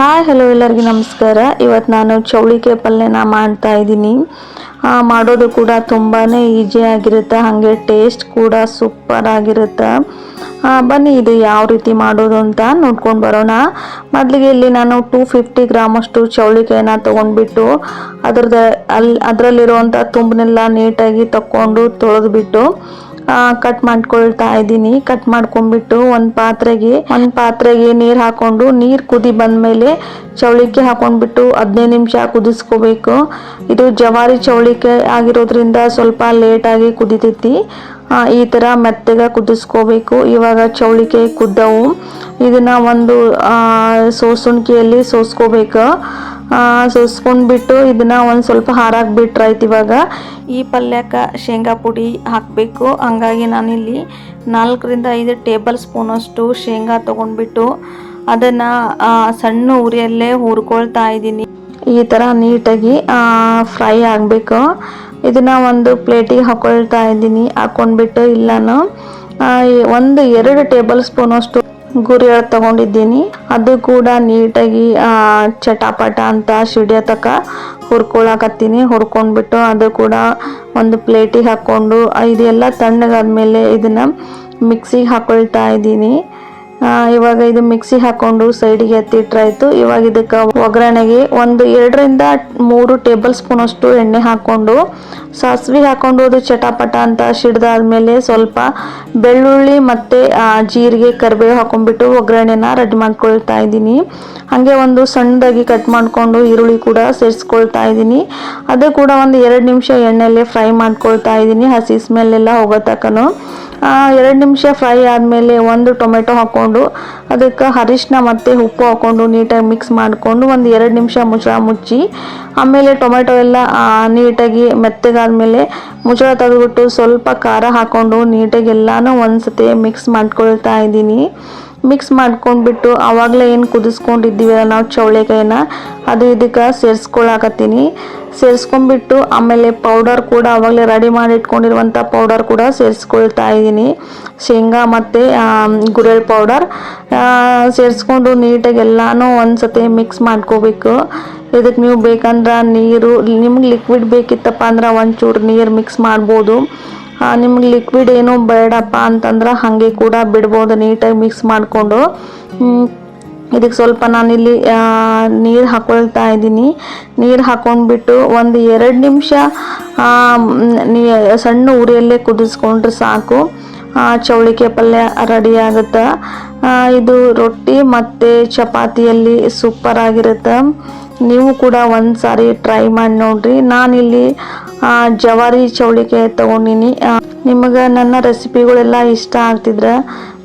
Hi hello ಎಲ್ಲರಿಗೂ ನಮಸ್ಕಾರ. ಇವತ್ತು ನಾನು ಚೌಳಿಕಾಯಿ ಪಲ್ಯನ ಮಾಡ್ತಾ ಇದ್ದೀನಿ. ಮಾಡೋದು ಕೂಡ ತುಂಬಾ ಈಜಿ ಆಗಿರುತ್ತೆ, ಹಾಗೆ ಟೇಸ್ಟ್ ಕೂಡ ಸೂಪರ್ ಆಗಿರುತ್ತೆ. ಬನ್ನಿ ಇದು ಯಾವ ರೀತಿ ಮಾಡೋದು ಅಂತ ನೋಡ್ಕೊಂಡು ಬರೋಣ. ಮೊದಲಿಗೆ ಇಲ್ಲಿ ನಾನು 250 ಗ್ರಾಮ್ ಅಷ್ಟು ಚೌಳಿಕಾಯಿನ ತೊಗೊಂಡ್ಬಿಟ್ಟು ಅದರಲ್ಲಿರುವಂಥ ತುಂಬನೆಲ್ಲ ನೀಟಾಗಿ ತಗೊಂಡು ತೊಳೆದ್ಬಿಟ್ಟು ಕಟ್ ಮಾಡ್ಕೊಳ್ತಾ ಇದ್ದೀನಿ. ಕಟ್ ಮಾಡ್ಕೊಂಡ್ಬಿಟ್ಟು ಒಂದು ಪಾತ್ರೆಗೆ ನೀರು ಹಾಕೊಂಡು ನೀರು ಕುದಿ ಬಂದಮೇಲೆ ಚೌಳಿಕಾಯಿ ಹಾಕೊಂಡ್ಬಿಟ್ಟು 15 ನಿಮಿಷ ಕುದಿಸ್ಕೋಬೇಕು. ಇದು ಜವಾರಿ ಚೌಳಿಕಾಯಿ ಆಗಿರೋದ್ರಿಂದ ಸ್ವಲ್ಪ ಲೇಟಾಗಿ ಕುದಿತೈತಿ. ಈ ಥರ ಮೆತ್ತಗೆ ಕುದಿಸ್ಕೋಬೇಕು. ಇವಾಗ ಚೌಳಿಕಾಯಿ ಕುದ್ದವು, ಇದನ್ನ ಒಂದು ಸೋಸುಣಿಕೆಯಲ್ಲಿ ಸೋಸ್ಕೋಬೇಕು. ಸೋಸ್ಕೊಂಡ್ಬಿಟ್ಟು ಇದನ್ನ ಒಂದು ಸ್ವಲ್ಪ ಹಾರಾಕ್ ಬಿಟ್ರಾಯ್ತು. ಇವಾಗ ಈ ಪಲ್ಯಕ್ಕೆ ಶೇಂಗಾ ಪುಡಿ ಹಾಕಬೇಕು. ಹಂಗಾಗಿ ನಾನಿಲ್ಲಿ 4 ರಿಂದ 5 ಟೇಬಲ್ ಸ್ಪೂನಷ್ಟು ಶೇಂಗಾ ತೊಗೊಂಡ್ಬಿಟ್ಟು ಅದನ್ನು ಸಣ್ಣ ಉರಿಯಲ್ಲೇ ಹುರ್ಕೊಳ್ತಾ ಇದ್ದೀನಿ. ಈ ಥರ ನೀಟಾಗಿ ಫ್ರೈ ಆಗಬೇಕು. ಇದನ್ನು ಒಂದು ಪ್ಲೇಟಿಗೆ ಹಾಕೊಳ್ತಾ ಇದ್ದೀನಿ. ಹಾಕೊಂಡ್ಬಿಟ್ಟು ಇಲ್ಲ ನಾನು 1-2 ಟೇಬಲ್ ಸ್ಪೂನಷ್ಟು ಗುರಿ ತಗೊಂಡಿದ್ದೀನಿ. ಅದು ಕೂಡ ನೀಟಾಗಿ ಚಟಾಪಟ ಅಂತ ಸಿಡಿಯೋ ತನಕ ಹುರ್ಕೊಳಕತ್ತೀನಿ. ಹುರ್ಕೊಂಡ್ಬಿಟ್ಟು ಅದು ಕೂಡ ಒಂದು ಪ್ಲೇಟಿಗೆ ಹಾಕ್ಕೊಂಡು ಇದೆಲ್ಲ ತಣ್ಣಗಾದ್ಮೇಲೆ ಇದನ್ನು ಮಿಕ್ಸಿಗೆ ಹಾಕೊಳ್ತಾ ಇದ್ದೀನಿ. ಇವಾಗ ಇದು ಮಿಕ್ಸಿ ಹಾಕೊಂಡು ಸೈಡಿಗೆ ಎತ್ತಿಟ್ರಾಯ್ತು. ಇವಾಗ ಇದಕ್ಕೆ ಒಗ್ಗರಣೆಗೆ 2 ರಿಂದ 3 ಟೇಬಲ್ ಸ್ಪೂನ್ ಅಷ್ಟು ಎಣ್ಣೆ ಹಾಕೊಂಡು ಸಾಸಿವೆ ಹಾಕೊಂಡು ಅದು ಚಟಾಪಟ ಅಂತ ಸಿಡ್ದಾದ್ಮೇಲೆ ಸ್ವಲ್ಪ ಬೆಳ್ಳುಳ್ಳಿ ಮತ್ತು ಜೀರಿಗೆ ಕರಿಬೇವು ಹಾಕೊಂಡ್ಬಿಟ್ಟು ಒಗ್ಗರಣೆನ ರೆಡಿ ಮಾಡ್ಕೊಳ್ತಾ ಇದ್ದೀನಿ. ಹಾಗೆ ಒಂದು ಸಣ್ಣದಾಗಿ ಕಟ್ ಮಾಡಿಕೊಂಡು ಈರುಳ್ಳಿ ಕೂಡ ಸೇರಿಸ್ಕೊಳ್ತಾ ಇದ್ದೀನಿ. ಅದು ಕೂಡ 2 ನಿಮಿಷ ಎಣ್ಣೆಯಲ್ಲೇ ಫ್ರೈ ಮಾಡ್ಕೊಳ್ತಾ ಇದ್ದೀನಿ, ಹಸಿ ಸ್ಮೆಲ್ಲೆಲ್ಲ ಹೋಗೋ ತನಕನೂ. 2 ನಿಮಿಷ ಫ್ರೈ ಆದಮೇಲೆ 1 ಟೊಮೆಟೊ ಹಾಕ್ಕೊಂಡು ಅದಕ್ಕೆ ಅರಿಶಿನ ಮತ್ತು ಉಪ್ಪು ಹಾಕ್ಕೊಂಡು ನೀಟಾಗಿ ಮಿಕ್ಸ್ ಮಾಡಿಕೊಂಡು 2 ನಿಮಿಷ ಮುಚ್ಚಿ ಆಮೇಲೆ ಟೊಮೆಟೊ ಎಲ್ಲ ನೀಟಾಗಿ ಮೆತ್ತಗಾದ್ಮೇಲೆ ಮುಚ್ಚಳ ತೆಗೆದುಬಿಟ್ಟು ಸ್ವಲ್ಪ ಖಾರ ಹಾಕ್ಕೊಂಡು ನೀಟಾಗಿ ಎಲ್ಲನೂ ಒಂದ್ಸತಿ ಮಿಕ್ಸ್ ಮಾಡ್ಕೊಳ್ತಾ ಇದ್ದೀನಿ. ಮಿಕ್ಸ್ ಮಾಡ್ಕೊಂಡ್ಬಿಟ್ಟು ಆವಾಗಲೇ ಏನು ಕುದಿಸ್ಕೊಂಡಿದ್ದೀವಲ್ಲ ನಾವು ಚೌಳಿಕಾಯಿನ ಅದು ಇದಕ್ಕೆ ಸೇರಿಸ್ಕೊಳಕತ್ತೀನಿ. ಸೇರಿಸ್ಕೊಂಡ್ಬಿಟ್ಟು ಆಮೇಲೆ ಪೌಡರ್ ಕೂಡ ಆವಾಗಲೇ ರೆಡಿ ಮಾಡಿ ಇಟ್ಕೊಂಡಿರುವಂಥ ಪೌಡರ್ ಕೂಡ ಸೇರಿಸ್ಕೊಳ್ತಾ ಇದ್ದೀನಿ. ಶೇಂಗಾ ಮತ್ತು ಗುರೆಳ್ ಪೌಡರ್ ಸೇರಿಸ್ಕೊಂಡು ನೀಟಾಗಿ ಎಲ್ಲನೂ ಒಂದ್ಸತಿ ಮಿಕ್ಸ್ ಮಾಡ್ಕೋಬೇಕು. ಇದಕ್ಕೆ ನೀವು ಬೇಕಂದ್ರೆ ನೀರು, ನಿಮ್ಗೆ ಲಿಕ್ವಿಡ್ ಬೇಕಿತ್ತಪ್ಪ ಅಂದ್ರೆ ಒಂಚೂರು ನೀರು ಮಿಕ್ಸ್ ಮಾಡ್ಬೋದು. ನಿಮ್ಗೆ ಲಿಕ್ವಿಡ್ ಏನೂ ಬೇಡಪ್ಪ ಅಂತಂದ್ರೆ ಹಾಗೆ ಕೂಡ ಬಿಡ್ಬೋದು. ನೀಟಾಗಿ ಮಿಕ್ಸ್ ಮಾಡಿಕೊಂಡು ಇದಕ್ಕೆ ಸ್ವಲ್ಪ ನಾನಿಲ್ಲಿ ನೀರು ಹಾಕೊಳ್ತಾ ಇದ್ದೀನಿ. ನೀರು ಹಾಕೊಂಡ್ಬಿಟ್ಟು 1-2 ನಿಮಿಷ ಸಣ್ಣ ಉರಿಯಲ್ಲೇ ಕುದಿಸ್ಕೊಂಡ್ರೆ ಸಾಕು. ಚೌಳಿಕಾಯಿ ಪಲ್ಯ ರೆಡಿ ಆಗುತ್ತೆ. ಇದು ರೊಟ್ಟಿ ಮತ್ತು ಚಪಾತಿಯಲ್ಲಿ ಸೂಪರ್ ಆಗಿರುತ್ತೆ. ನೀವು ಕೂಡ ಒಂದು ಸಾರಿ ಟ್ರೈ ಮಾಡಿ ನೋಡ್ರಿ. ನಾನಿಲ್ಲಿ ಜವಾರಿ ಚೌಳಿಕಾಯಿ ತೊಗೊಂಡಿನಿ. ನಿಮಗೆ ನನ್ನ ರೆಸಿಪಿಗಳೆಲ್ಲ ಇಷ್ಟ ಆಗ್ತಿದ್ರೆ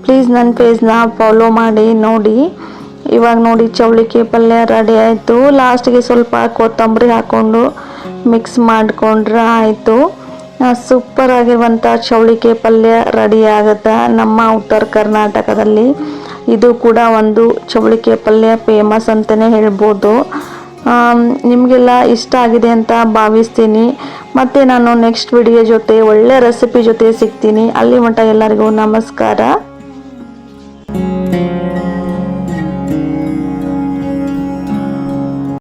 ಪ್ಲೀಸ್ ನನ್ನ ಪೇಜ್ನ ಫಾಲೋ ಮಾಡಿ ನೋಡಿ. ಇವಾಗ ನೋಡಿ ಚೌಳಿಕಾಯಿ ಪಲ್ಯ ರೆಡಿ ಆಯಿತು. ಲಾಸ್ಟಿಗೆ ಸ್ವಲ್ಪ ಕೊತ್ತಂಬರಿ ಹಾಕ್ಕೊಂಡು ಮಿಕ್ಸ್ ಮಾಡಿಕೊಂಡ್ರೆ ಆಯಿತು. ಸೂಪರ್ ಆಗಿರುವಂಥ ಚೌಳಿಕಾಯಿ ಪಲ್ಯ ರೆಡಿ ಆಗುತ್ತೆ ನಮ್ಮ ಉತ್ತರ ಕರ್ನಾಟಕದಲ್ಲಿ. ಇದು ಕೂಡ ಒಂದು ಚೌಳಿಕಾಯಿ ಪಲ್ಯ ಫೇಮಸ್ ಅಂತಲೇ ಹೇಳ್ಬೋದು. ನಿಮಗೆಲ್ಲ ಇಷ್ಟ ಆಗಿದೆ ಅಂತ ಭಾವಿಸ್ತೀನಿ. ಮತ್ತು ನಾನು ನೆಕ್ಸ್ಟ್ ವಿಡಿಯೋ ಜೊತೆ ಒಳ್ಳೆ ರೆಸಿಪಿ ಜೊತೆ ಸಿಗ್ತೀನಿ. ಅಲ್ಲಿ ಮಟ್ಟ ಎಲ್ಲರಿಗೂ ನಮಸ್ಕಾರ.